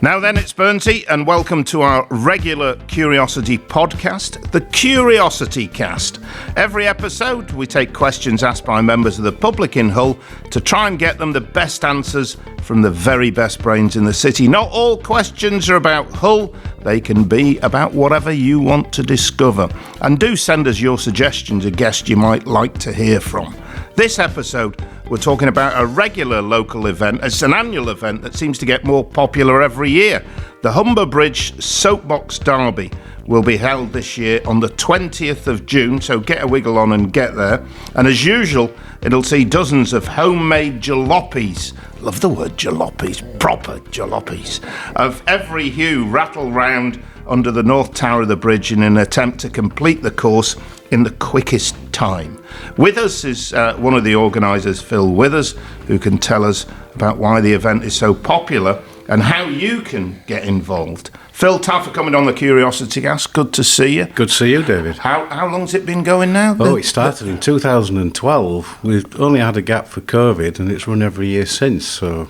Now then, it's Burnsy, and welcome to our regular Curiosity podcast, the CuriosityCast. Every episode, we take questions asked by members of the public in Hull to try and get them the best answers from the very best brains in the city. Not all questions are about Hull. They can be about whatever you want to discover. And do send us your suggestions of guests you might like to hear from. This episode, we're talking about a regular local event. It's an annual event that seems to get more popular every year. The Humber Bridge Soapbox Derby will be held this year on the 20th of June, so get a wiggle on and get there. And as usual, it'll see dozens of homemade jalopies. Love the word jalopies, proper jalopies, of every hue rattle round under the North Tower of the bridge in an attempt to complete the course in the quickest time. With us is one of the organisers, Phil Withers, who can tell us about why the event is so popular and how you can get involved. Phil, thanks for coming on the CuriosityCast. Good to see you. Good to see you, David. How long's it been going now? It started in 2012. We've only had a gap for COVID, and it's run every year since, so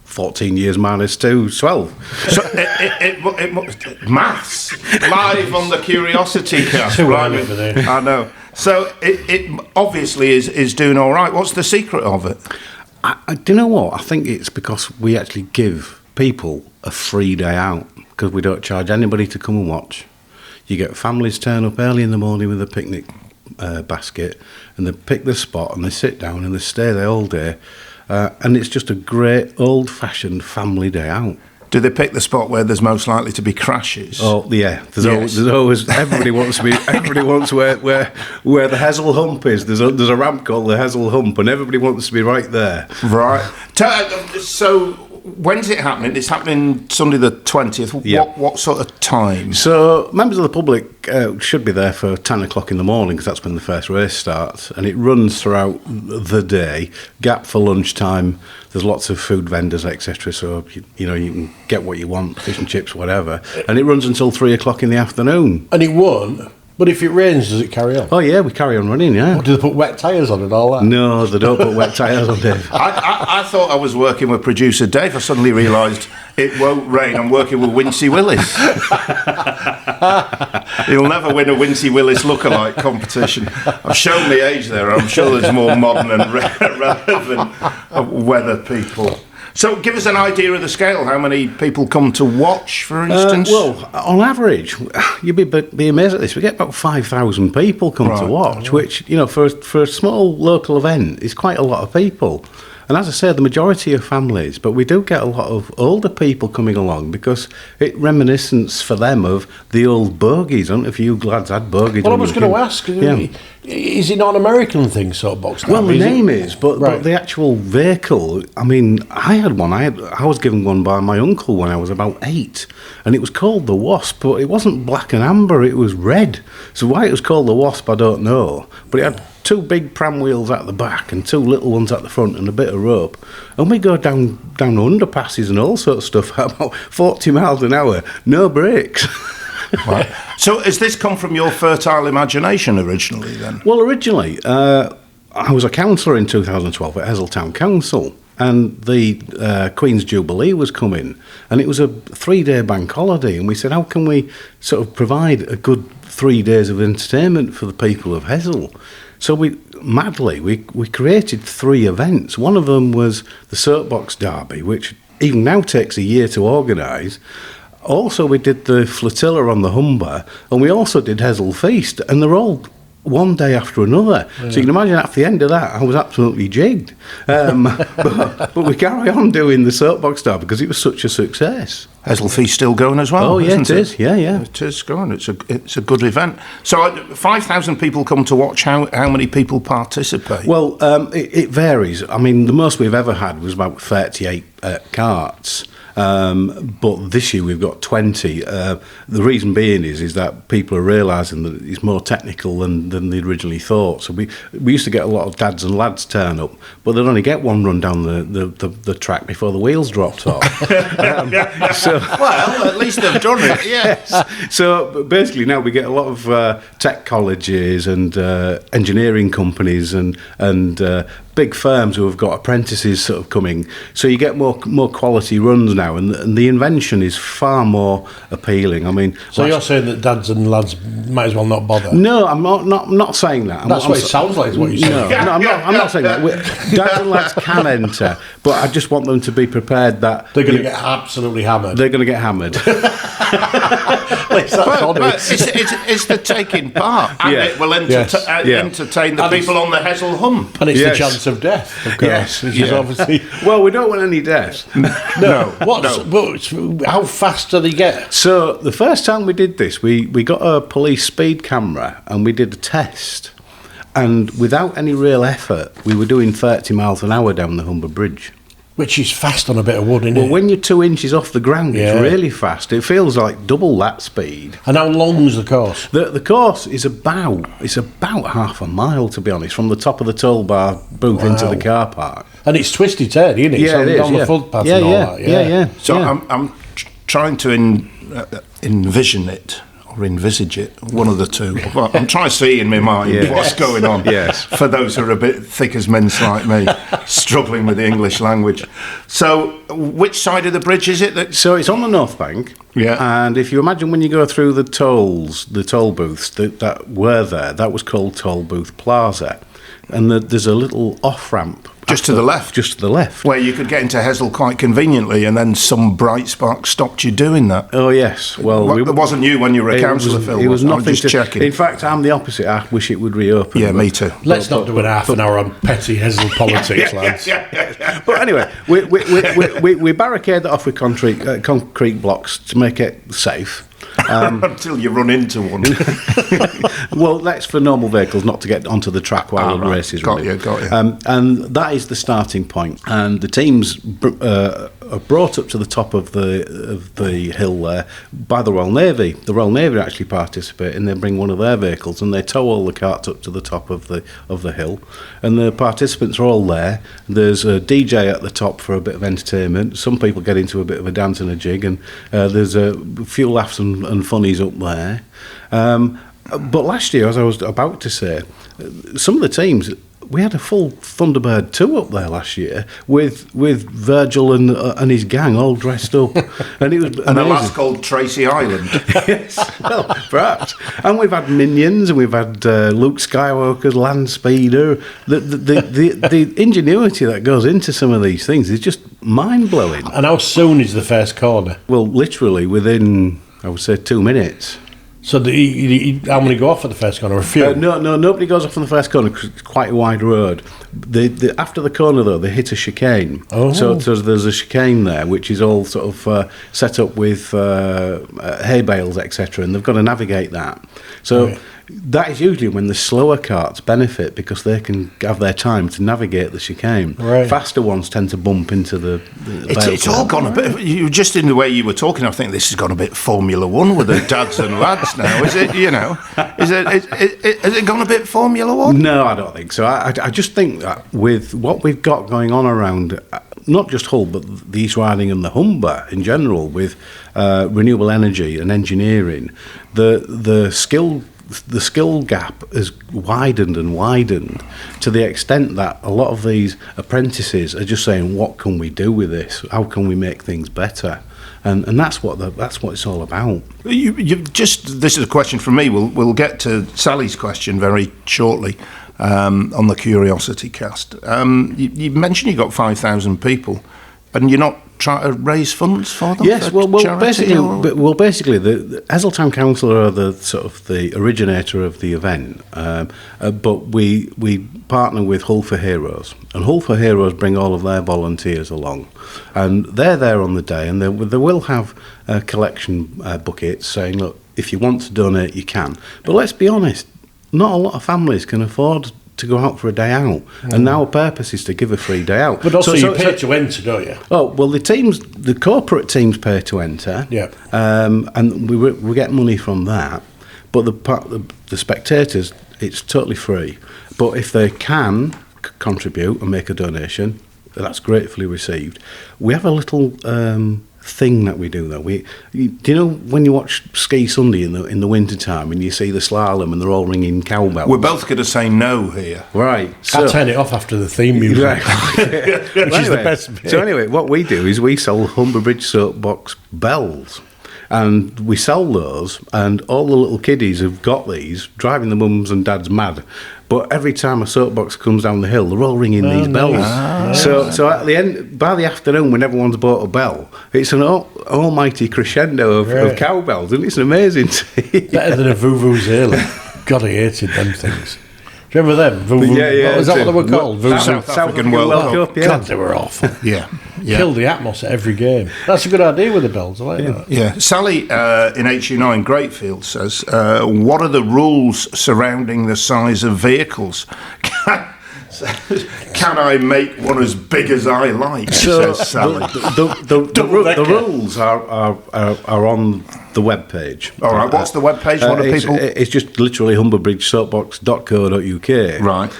14 years minus 2, 12. So it maths live on the CuriosityCast. Right, I know. So it obviously is doing all right. What's the secret of it? Do you know what? I think it's because we actually give people a free day out, because we don't charge anybody to come and watch. You get families turn up early in the morning with a picnic basket, and they pick the spot and they sit down and they stay there all day. And it's just a great old-fashioned family day out. Do they pick the spot where there's most likely to be crashes? Oh yeah, there's always everybody wants where the Hessel Hump is. There's a ramp called the Hessel Hump, and everybody wants to be right there. Right. So when's it happening? It's happening Sunday the 20th. Yeah. What sort of time? So members of the public should be there for 10 o'clock in the morning, because that's when the first race starts, and it runs throughout the day. Gap for lunchtime. There's lots of food vendors, etc. So you can get what you want, fish and chips, whatever, and it runs until 3 o'clock in the afternoon. And it won't. But if it rains, does it carry on? Oh yeah, we carry on running. Yeah. What, do they put wet tyres on and all that? No, they don't put wet tyres on, Dave. I thought I was working with producer Dave. I suddenly realised it won't rain. I'm working with Wincy Willis. He'll never win a Wincy Willis lookalike competition. I've shown the age there. I'm sure there's more modern and relevant weather people. So give us an idea of the scale. How many people come to watch, for instance? Well, on average, you'd be amazed at this. We get about 5,000 people come to watch, which, for a small local event, is quite a lot of people. And as I said, the majority are families, but we do get a lot of older people coming along, because it reminiscence for them of the old bogies. I don't know if you lads had bogies. Well, I was going to ask, is it not an American thing, Soapbox Derby? Well, the name is, but the actual vehicle, I mean, I had one. I was given one by my uncle when I was about 8, and it was called the Wasp, but it wasn't black and amber, it was red. So why it was called the Wasp, I don't know, but it had 2 big pram wheels at the back and 2 little ones at the front and a bit of rope. And we go down underpasses and all sorts of stuff at about 40 miles an hour, no brakes. Right. So has this come from your fertile imagination originally then? Well, originally, I was a councillor in 2012 at Hessel Town Council, and the Queen's Jubilee was coming, and it was a 3-day bank holiday, and we said, how can we sort of provide a good 3 days of entertainment for the people of Hessel? So we created 3 events. One of them was the Soapbox Derby, which even now takes a year to organise. Also, we did the flotilla on the Humber, and we also did Hessel Feast, and they're all one day after another. Yeah. So you can imagine at the end of that, I was absolutely jigged. But we carry on doing the Soapbox Derby because it was such a success. Hessel Feast still going as well? Oh, yeah, it is. Yeah. It is going. It's a good event. So 5,000 people come to watch. How many people participate? Well, it varies. I mean, the most we've ever had was about 38 carts. But this year we've got 20. The reason being is that people are realising that it's more technical than they originally thought. So we used to get a lot of dads and lads turn up, but they'd only get one run down the track before the wheels dropped off. Well, at least they've done it, yes. So basically now we get a lot of tech colleges and engineering companies and big firms who have got apprentices sort of coming, so you get more quality runs now, and the invention is far more appealing. I mean, so you're saying that dads and lads might as well not bother? No, I'm not saying that. That's what it sounds like. Is what you're saying? No, I'm not saying that. Dads and lads can enter, but I just want them to be prepared that they're going to get absolutely hammered. They're going to get hammered. It's the taking part, and it will entertain the people on the Hessel Hump, and it's the chance of death, of course, which is obviously. Well, we don't want any death. No. But how fast do they get? So the first time we did this, we got a police speed camera and we did a test, and without any real effort, we were doing 30 miles an hour down the Humber Bridge. Which is fast on a bit of wood, isn't it? Well, when you're 2 inches off the ground, it's really fast. It feels like double that speed. And how long's the course? The course is about half a mile, to be honest, from the top of the toll bar booth into the car park. And it's twisty-turny, isn't it? Yeah, it is. On the footpath and all that. Yeah. So I'm trying to envision it. Or envisage it, one of the two. Well, I'm trying to see in my mind what's going on. Yes. For those who are a bit thick as mince like me, struggling with the English language. So, which side of the bridge is it? So it's on the north bank. Yeah. And if you imagine when you go through the toll booths that were there, that was called Toll Booth Plaza. And there's a little off-ramp. Just to the left? Just to the left. Where you could get into Hessel quite conveniently, and then some bright spark stopped you doing that. Oh, yes. Well, it wasn't you when you were a councillor, Phil. It was nothing just checking. In fact, I'm the opposite. I wish it would reopen. Yeah, me too. Let's not do an half an hour on petty Hessel politics, lads. But anyway, we barricade that off with concrete blocks to make it safe. Until you run into one. Well, that's for normal vehicles not to get onto the track while the race is running. Got you. And that is the starting point. And the teams are brought up to the top of the hill there by the Royal Navy. The Royal Navy actually participate, and they bring one of their vehicles and they tow all the carts up to the top of the hill. And the participants are all there. There's a DJ at the top for a bit of entertainment. Some people get into a bit of a dance and a jig, and there's a few laughs and funnies up there. But last year, as I was about to say, some of the teams, we had a full Thunderbird 2 up there last year with Virgil and his gang all dressed up, and it was amazing. And a lass called Tracy Island. Yes, well, perhaps. And we've had Minions, and we've had Luke Skywalker's Land Speeder. The ingenuity that goes into some of these things is just mind blowing. And how soon is the first corner? Well, literally within, I would say, 2 minutes. So how many go off at the first corner? A few? No, nobody goes off on the first corner because it's quite a wide road. After the corner, though, they hit a chicane. Oh. So there's a chicane there, which is all sort of set up with hay bales, etc., and they've got to navigate that. So that is usually when the slower carts benefit because they can have their time to navigate the chicane. Right. Faster ones tend to bump into the It's all gone a bit. Just in the way you were talking, I think this has gone a bit Formula One with the dads and lads now. Is it? Has it gone a bit Formula One? No, I don't think so. I just think that with what we've got going on around, not just Hull, but the East Riding and the Humber in general, with renewable energy and engineering, the skill gap has widened to the extent that a lot of these apprentices are just saying, what can we do with this? How can we make things better? And that's what it's all about. This is a question from me. We'll get to Sally's question very shortly on the CuriosityCast. You mentioned you got 5,000 people, and you're not trying to raise funds for them? Yes, for basically, the Hessel Town Council are the originator of the event, but we partner with Hull for Heroes, and Hull for Heroes bring all of their volunteers along, and they're there on the day, and they will have collection buckets saying, look, if you want to donate, you can. But let's be honest, not a lot of families can afford to go out for a day out, and our purpose is to give a free day out. But also you pay to enter, don't you? Oh, well, the corporate teams pay to enter, and we get money from that, but the spectators, it's totally free. But if they can contribute and make a donation, that's gratefully received. We have a little thing that we do, though. Do you know when you watch Ski Sunday in the winter time and you see the slalom and they're all ringing cowbells? We're both going to say no here. Right. I'll turn it off after the theme music, Right. which is the best bit. So anyway, what we do is we sell Humber Bridge soapbox bells. And we sell those, and all the little kiddies have got these, driving the mums and dads mad. But every time a soapbox comes down the hill, they're all ringing these bells. Nice. So at the end, by the afternoon, when everyone's bought a bell, it's an almighty crescendo of cowbells, and it's an amazing scene. Better than a vuvuzela. God, I hated them things. Do you remember them? Yeah. Is that what they were called? South African World Cup. Yeah. God, they were awful. Yeah. Killed the atmos at every game. That's a good idea with the bells. I like that. Yeah. Sally in HU9 Greatfield says, what are the rules surrounding the size of vehicles? Can I make one as big as I like? Says Sally. The rules are on the webpage. All right, what's the webpage? What are people? It's just literally humberbridgesoapbox.co.uk. Right.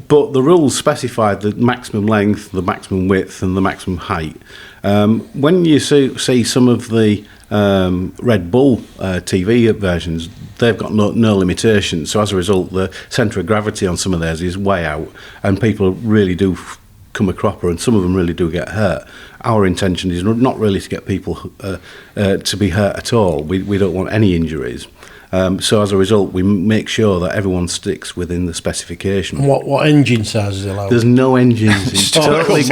But the rules specify the maximum length, the maximum width, and the maximum height. When you see some of the Red Bull TV versions, they've got no limitations. So as a result, the centre of gravity on some of theirs is way out, and people really do come a cropper, and some of them really do get hurt. Our intention is not really to get people to be hurt at all. We don't want any injuries. So as a result, we make sure that everyone sticks within the specification. And what engine size is allowed? There's no engines. It's totally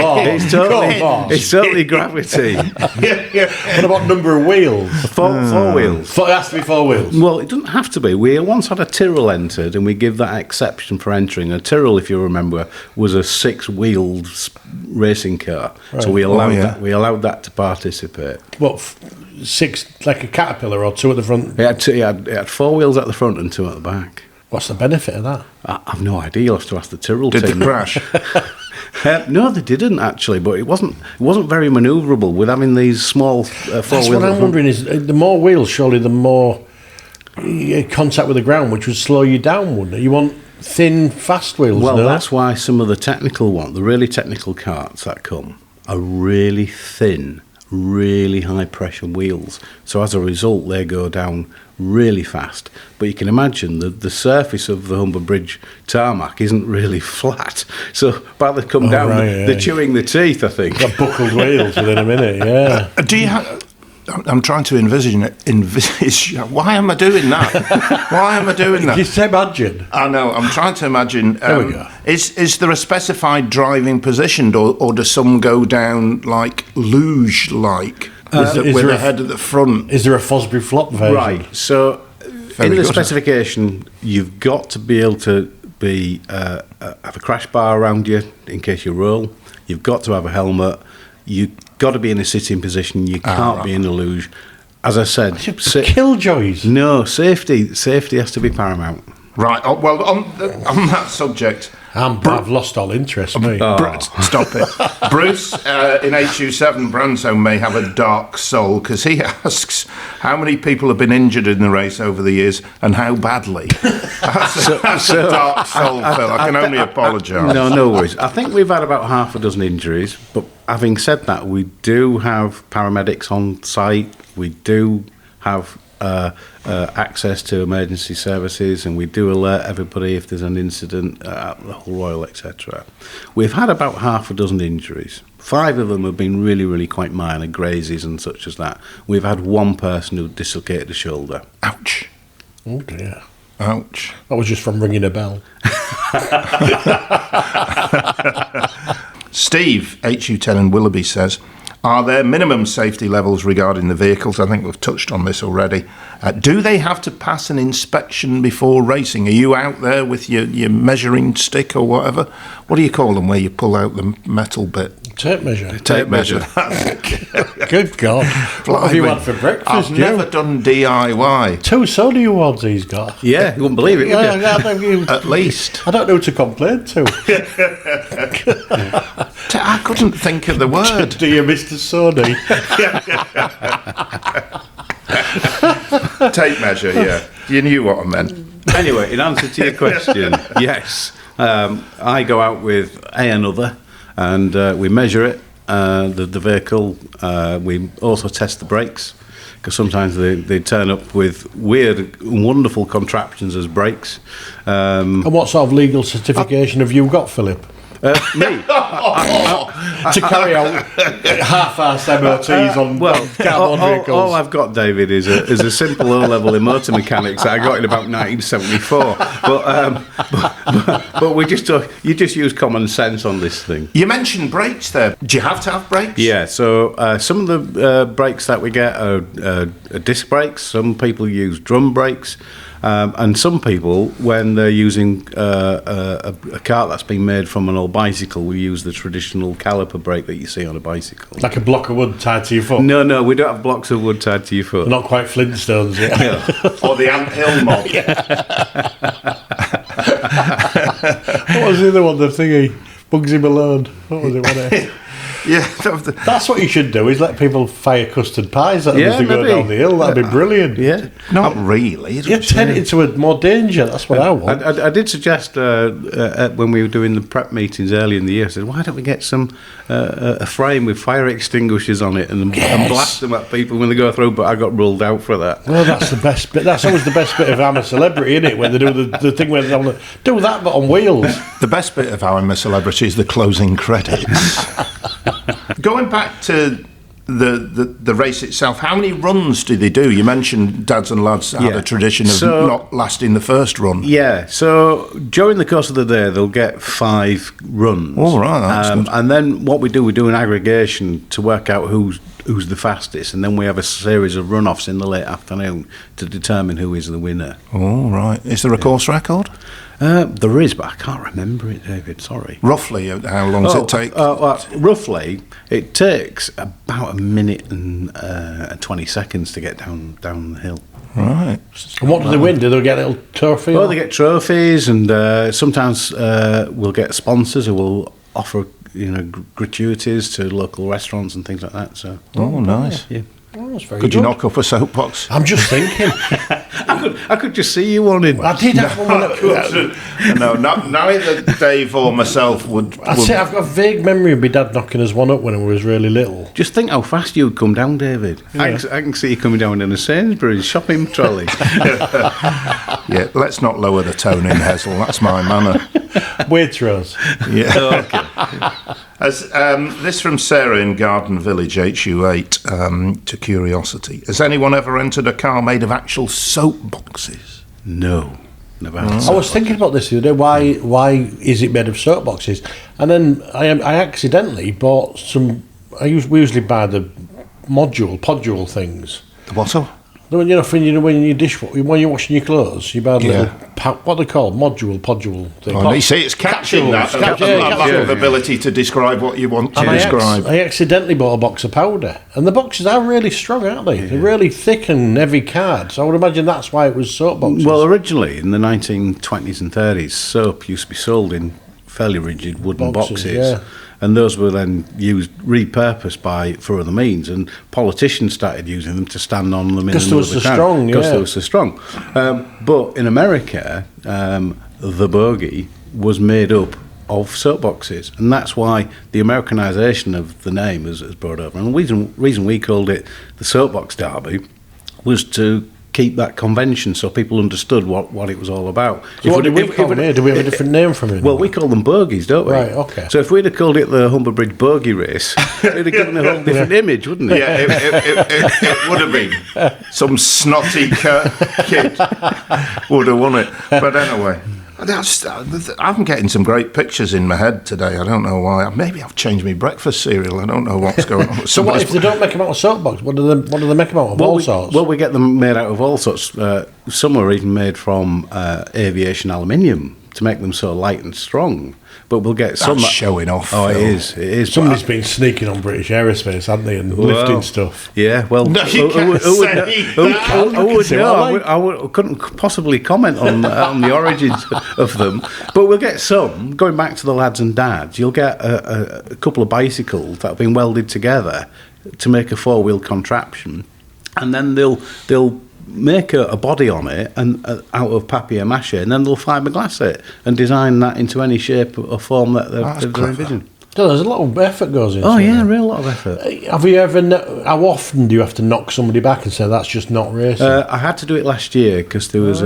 gravity. What about number of wheels? Four wheels. It has to be 4 wheels. Well, it doesn't have to be. We once had a Tyrrell entered, and we give that exception for entering. A Tyrrell, if you remember, was a 6-wheeled racing car. Right. So we allowed allowed that to participate. What, 6, like a Caterpillar, or 2 at the front? It had 4 wheels at the front and 2 at the back. What's the benefit of that? I've no idea. You'll have to ask the Tyrrell team. Did they crash? No, they didn't actually, but it wasn't very manoeuvrable with having these small 4 wheels. That's what I'm wondering is, the more wheels, surely the more contact with the ground, which would slow you down, wouldn't it? You want thin, fast wheels. Well, that's why some of the really technical karts that come, are really thin, really high pressure wheels. So as a result, they go down really fast. But you can imagine the surface of the Humber Bridge tarmac isn't really flat. So by the time they come down, they're chewing the teeth, I think. Got buckled wheels within a minute, yeah. Do you have... I'm trying to envisage. Why am I doing that? You say imagine. I know. I'm trying to imagine. There we go. Is there a specified driving position, or does some go down like luge-like with the head at the front? Is there a Fosbury flop version? Right. So in the specification, you've got to be able to have a crash bar around you in case you roll. You've got to have a helmet. You've got to be in a sitting position. You can't be in a luge. As I said, killjoys. No, safety has to be paramount. Right. Oh, well, on that subject, I've lost all interest. Stop it. Bruce in HU7 Branso may have a dark soul, because he asks how many people have been injured in the race over the years and how badly. That's a dark soul, Phil. I can only apologise. No worries. I think we've had about half a dozen injuries, but having said that, we do have paramedics on site. We do have access to emergency services, and we do alert everybody if there's an incident at the Hull Royal, etc. We've had about half a dozen injuries. 5 of them have been really, really quite minor, grazes and such as that. We've had 1 person who dislocated a shoulder. Ouch. Oh dear. Ouch. That was just from ringing a bell. Steve, HU10 in Willoughby, says, are there minimum safety levels regarding the vehicles? I think we've touched on this already. Do they have to pass an inspection before racing? Are you out there with your measuring stick or whatever? What do you call them, where you pull out the metal bit? Tape measure. Tape measure. Good God. What have you had for breakfast, I've never done DIY. 2 soda awards he's got. Yeah, you wouldn't believe it, would you? At least. I don't know who to complain to. I couldn't think of the word. Do you, Mr. Sony? Tape measure, yeah. You knew what I meant. Anyway, in answer to your question, yes. I go out with another, and we measure it, the vehicle. We also test the brakes, because sometimes they turn up with weird, wonderful contraptions as brakes. And what sort of legal certification have you got, Philip? Me? To carry out half-assed MOTs on carbon vehicles. All I've got, David, is a simple O-level in motor mechanics that I got in about 1974. But you just use common sense on this thing. You mentioned brakes there. Do you have to have brakes? Yeah, so some of the brakes that we get are disc brakes. Some people use drum brakes. And some people, when they're using a cart that's been made from an old bicycle, we use the traditional caliper brake that you see on a bicycle. Like a block of wood tied to your foot? No, we don't have blocks of wood tied to your foot. Not quite Flintstones yet. Or the anthill mob. What was the other one, the thingy? Bugsy Malone. What was it? Yeah, that's what you should do, is let people fire custard pies at them as they go down the hill. That'd be brilliant. Yeah, not really. You're tending to more danger. That's what I want. I did suggest when we were doing the prep meetings early in the year, I said, why don't we get a frame with fire extinguishers on it and blast them at people when they go through? But I got ruled out for that. Well, that's the best bit. That's always the best bit of I'm a Celebrity, isn't it? When they do the thing where they do that, but on wheels. The best bit of I'm a Celebrity is the closing credits. Going back to the race itself, how many runs do they do? You mentioned Dads and Lads had a tradition of not lasting the first run. Yeah, so during the course of the day, they'll get 5 runs. All right, that's good. And then what we do an aggregation to work out who's the fastest, and then we have a series of run-offs in the late afternoon to determine who is the winner. All right. Is there a course record? There is, but I can't remember it, David, sorry. Roughly, how long does it take? Roughly, it takes about a minute and 20 seconds to get down the hill. Right. And what do they win? Do they get a little trophy? Well, they get trophies, and sometimes we'll get sponsors who will offer gratuities to local restaurants and things like that. So. Oh, nice. Yeah. Oh, that's very Could good. you knock up a soapbox? I'm just thinking. I could just see you wanting. I did have one. No, neither Dave or myself would. I'd say I've got a vague memory of my dad knocking us one up when I was really little. Just think how fast you'd come down, David. Yeah. I can see you coming down in a Sainsbury's shopping trolley. Yeah, let's not lower the tone in Hessel. That's my manner. Waitrose. Yeah. Okay. As this from Sarah in Garden Village, HU8, to Curiosity. Has anyone ever entered a car made of actual soap boxes? No. Never. I was thinking about this the other day. Why is it made of soap boxes? And then I accidentally bought some. We usually buy the podule things. The what? When you're washing your clothes, you buy a little what they call podule thing. Oh, you see, it's catching that lack of ability to describe what you want to describe. I accidentally bought a box of powder, and the boxes are really strong, aren't they? Yeah. They're really thick and heavy cards. I would imagine that's why it was soap boxes. Well, originally in the 1920s and 30s, soap used to be sold in fairly rigid wooden boxes. Yeah. And those were then repurposed for other means, and politicians started using them to stand on them in the middle of the town. Because they were so strong. But in America, the bogey was made up of soap boxes, and that's why the Americanization of the name has brought over. And the reason we called it the Soapbox Derby was to keep that convention so people understood what it was all about. So what do we call it here? Do we have a different name from it? Well, we call them bogies, don't we? Right, okay. So if we'd have called it the Humber Bridge Bogey Race, it'd have given a whole different image, wouldn't it? Yeah, it would have been. Some snotty kid would have won it. But anyway, I'm getting some great pictures in my head today. I don't know why. Maybe I've changed my breakfast cereal. I don't know what's going on. So what if they don't make them out of soapbox? What do they make them out of? All sorts? Well, we get them made out of all sorts. Some are even made from aviation aluminium to make them so light and strong. But we'll get some. That's showing off. Oh, Phil. It is. Somebody's been sneaking on British aerospace, haven't they, and lifting stuff. Yeah, well, no, you can't say I couldn't possibly comment on the origins of them. But we'll get some. Going back to the Lads and Dads, you'll get a couple of bicycles that have been welded together to make a 4-wheel contraption, and then they'll make a body on it and out of papier-mâché, and then they'll fiberglass it and design that into any shape or form that they've envisioned. There's a lot of effort goes into it. Oh yeah, a real lot of effort. Have you ever? How often do you have to knock somebody back and say that's just not racing? I had to do it last year because there was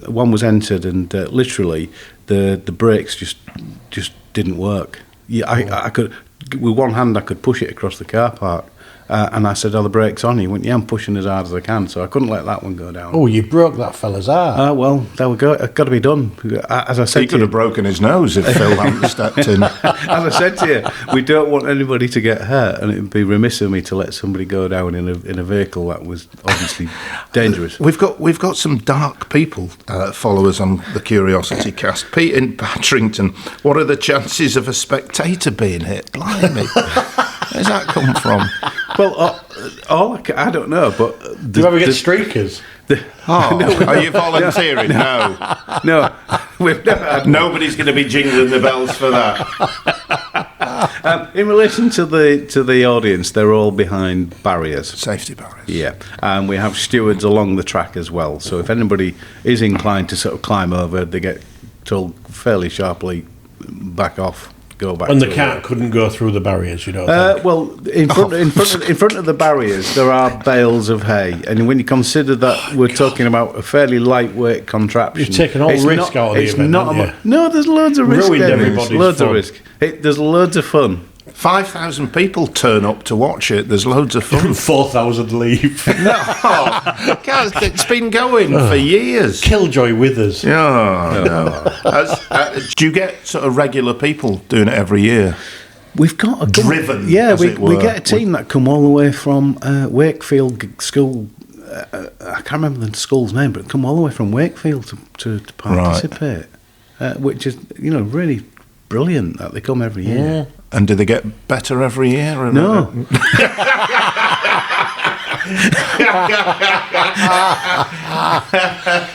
one was entered and literally the brakes just didn't work. Yeah, I could with one hand I could push it across the car park. And I said, "Are the brakes on?" He went, "Yeah, I'm pushing as hard as I can." So I couldn't let that one go down. Oh, you broke that fella's arm. Well, there we go. It's got to be done. As I said, He could have broken his nose if Phil hadn't stepped in. As I said to you, we don't want anybody to get hurt, and it would be remiss of me to let somebody go down in a vehicle that was obviously dangerous. We've got some dark people followers on the Curiosity Cast. Pete in Batterington. What are the chances of a spectator being hit? Blimey, where's that come from? Well, I don't know, but Do you ever get streakers? Are you volunteering? No, we've never had. Nobody's going to be jingling the bells for that. In relation to the audience, they're all behind barriers. Safety barriers. Yeah, and we have stewards along the track as well. So if anybody is inclined to sort of climb over, they get told fairly sharply, back off. Go back. And the cat couldn't go through the barriers, you know. Well, in front of the barriers, there are bales of hay, and when you consider that we're talking about a fairly lightweight contraption, you've taken all risk out of the event. No, there's loads of risk. Ruined everybody's loads fun. of risk. There's loads of fun. 5,000 people turn up to watch it. There's loads of fun. 4,000 leave. God, it's been going for years. Killjoy Withers. No. Do you get sort of regular people doing it every year? We've got a driven. Yeah, we get a team that come all the way from Wakefield School. I can't remember the school's name, but come all the way from Wakefield to participate, which is really brilliant that they come every year. Yeah. And do they get better every year? Or No.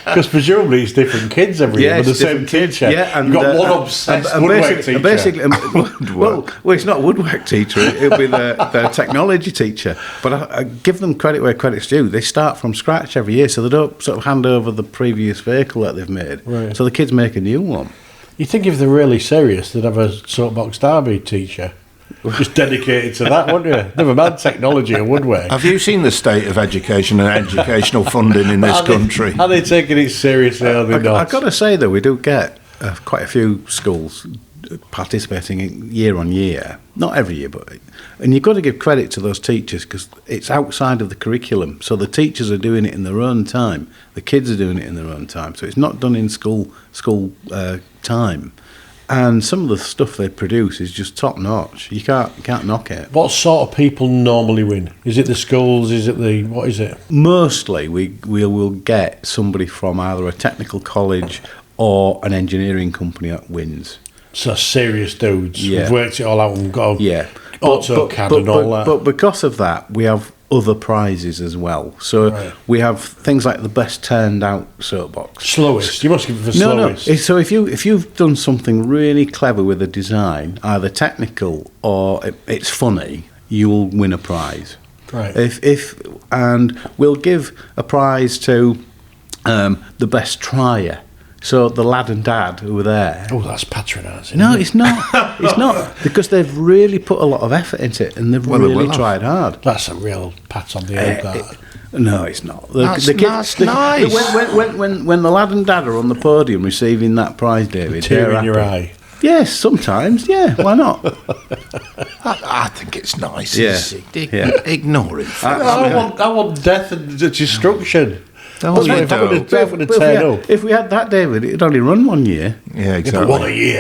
Because presumably it's different kids every year, but the same teacher. Yeah, and you've got one obsessed woodwork teacher. Basically, well, it's not a woodwork teacher. It'll be the technology teacher. But I give them credit where credit's due. They start from scratch every year, so they don't sort of hand over the previous vehicle that they've made. Right. So the kids make a new one. You think if they're really serious, they'd have a soapbox derby teacher just dedicated to that, wouldn't you? Never mind technology and woodwork. Have you seen the state of education and educational funding in this country? Are they taking it seriously? I've I've got to say, though, we do get quite a few schools participating year on year. Not every year, and you've got to give credit to those teachers because it's outside of the curriculum. So the teachers are doing it in their own time. The kids are doing it in their own time. So it's not done in school time. And some of the stuff they produce is just top notch. You can't knock it. What sort of people normally win? Is it the schools? What is it? Mostly we will get somebody from either a technical college or an engineering company that wins. So serious dudes. Yeah. We've worked it all out and got AutoCAD and all that. But because of that, we have other prizes as well. So we have things like the best turned out soapbox. Slowest. You must give it for slowest. No. So if you've done something really clever with a design, either technical or it's funny, you will win a prize. Right. And we'll give a prize to the best trier. So the lad and dad who were there. Oh, that's patronising. No, it's not. It's not because they've really put a lot of effort into it and they've really tried hard. That's a real pat on the head. No, it's not. That's nice. When the lad and dad are on the podium receiving that prize, David, tear in your eye. Yes, sometimes. Yeah, why not? I think it's nice. Yeah. Ignore it. I want death and destruction. If we had that, David, it'd only run 1 year. Yeah, exactly. One a year.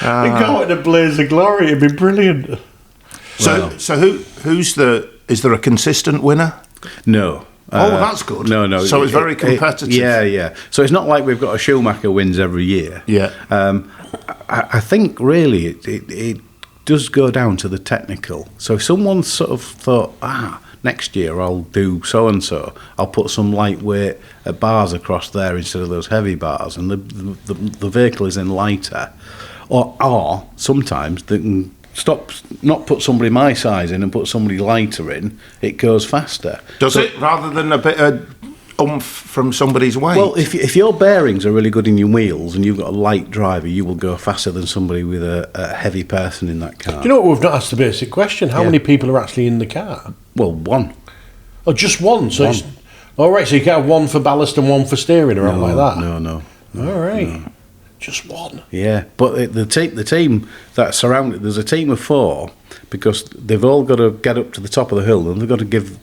They go in a blaze of glory. It'd be brilliant. So is there a consistent winner? No. That's good. No. So it's very competitive. Yeah. So it's not like we've got a Schumacher wins every year. Yeah. I think really it does go down to the technical. So if someone sort of thought, next year I'll do so-and-so, I'll put some lightweight bars across there instead of those heavy bars, and the vehicle is then lighter. Or sometimes they can not put somebody my size in and put somebody lighter in, it goes faster. Does it? Rather than a bit of oomph from somebody's weight. Well, if your bearings are really good in your wheels and you've got a light driver, you will go faster than somebody with a heavy person in that car. Do you know what? We've not asked the basic question. How many people are actually in the car? Well, one. Oh, just one. So it's all right. So you can have one for ballast and one for steering, or something like that. No. All right. No. Just one. Yeah, but the team that surrounded, there's a team of 4 because they've all got to get up to the top of the hill and they've got to give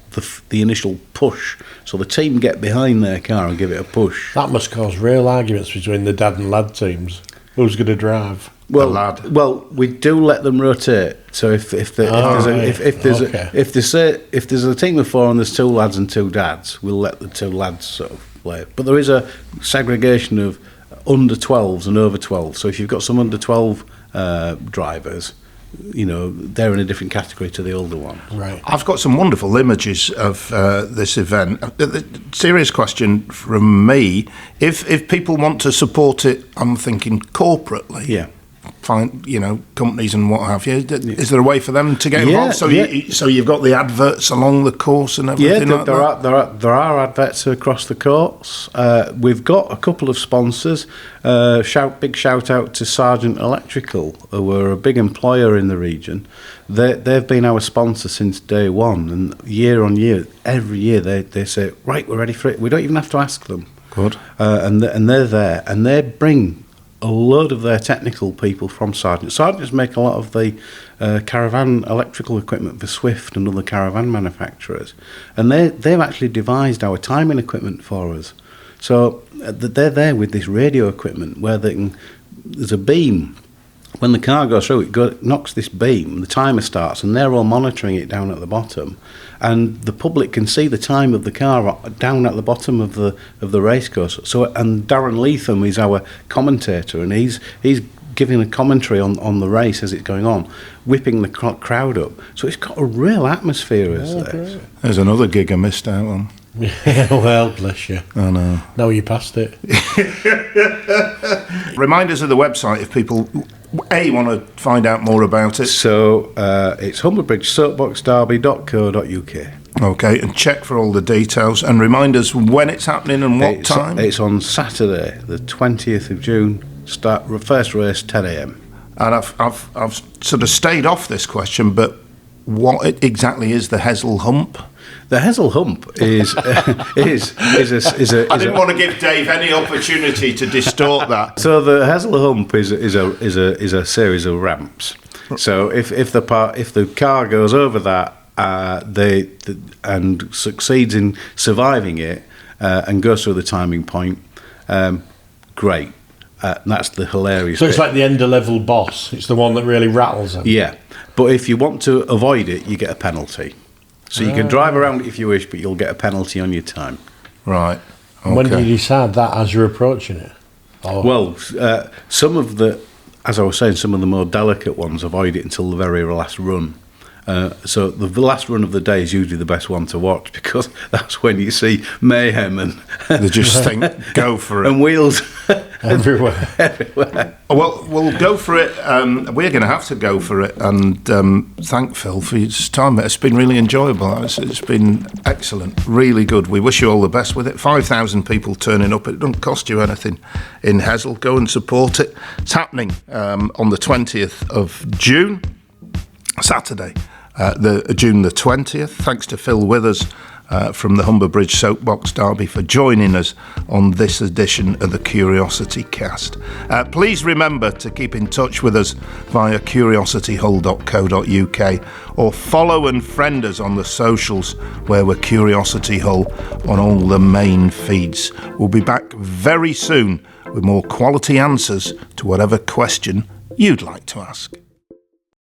the initial push. So the team get behind their car and give it a push. That must cause real arguments between the dad and lad teams. Who's going to drive? Well, the lad. Well, we do let them rotate. So if there's a team of 4 and there's 2 lads and 2 dads, we'll let the 2 lads sort of play. But there is a segregation of under 12s and over 12s. So if you've got some under 12 drivers, you know, they're in a different category to the older ones. Right. I've got some wonderful images of this event. Serious question from me: if people want to support it, I'm thinking corporately. Yeah. Find, you know, companies and what have you. Is there a way for them to get involved? Yeah, So you've got the adverts along the course and everything. Yeah, like that? there are adverts across the course. We've got a couple of sponsors. Big shout out to Sargent Electrical, who are a big employer in the region. They've been our sponsor since day one, and year on year, every year they say, right, we're ready for it. We don't even have to ask them. Good. And they're there, and they bring a load of their technical people from Sargent. Sargents make a lot of the caravan electrical equipment for Swift and other caravan manufacturers, and they've actually devised our timing equipment for us. So they're there with this radio equipment where there's a beam. When the car goes through, it knocks this beam, the timer starts, and they're all monitoring it down at the bottom. And the public can see the time of the car down at the bottom of the racecourse. So, and Darren Leatham is our commentator, and he's giving a commentary on the race as it's going on, whipping the crowd up. So it's got a real atmosphere. There's another gig I missed out on. Yeah, well, bless you. I know. No, you passed it. Reminders of the website if people want to find out more about it. So it's humberbridgesoapboxderby.co.uk. Okay, and check for all the details and remind us when it's happening and what time. It's on Saturday, the 20th of June. First race 10 a.m. And I've sort of stayed off this question, but what exactly is the Hessel Hump? The Hessel Hump is a I didn't want to give Dave any opportunity to distort that. So the Hessel Hump is a series of ramps. So if the car goes over that, and succeeds in surviving it and goes through the timing point, great. And that's the hilarious So it's bit. like the end-of-level boss. It's the one that really rattles them. Yeah, but if you want to avoid it, you get a penalty. So you can drive around it if you wish, but you'll get a penalty on your time. Right. Okay. When do you decide that as you're approaching it? Well, some of the, as I was saying, some of the more delicate ones avoid it until the very last run. So the last run of the day is usually the best one to watch because that's when you see mayhem and they just think, go for it. And wheels everywhere. Well, we'll go for it. We're going to have to go for it. And thank Phil for his time. It's been really enjoyable. It's been excellent, really good. We wish you all the best with it. 5,000 people turning up. It doesn't cost you anything in Hessel. Go and support it. It's happening on the 20th of June, Saturday. June the 20th. Thanks to Phil Withers from the Humber Bridge Soapbox Derby for joining us on this edition of the CuriosityCast. Please remember to keep in touch with us via curiosityhull.co.uk or follow and friend us on the socials where we're Curiosity Hull on all the main feeds. We'll be back very soon with more quality answers to whatever question you'd like to ask.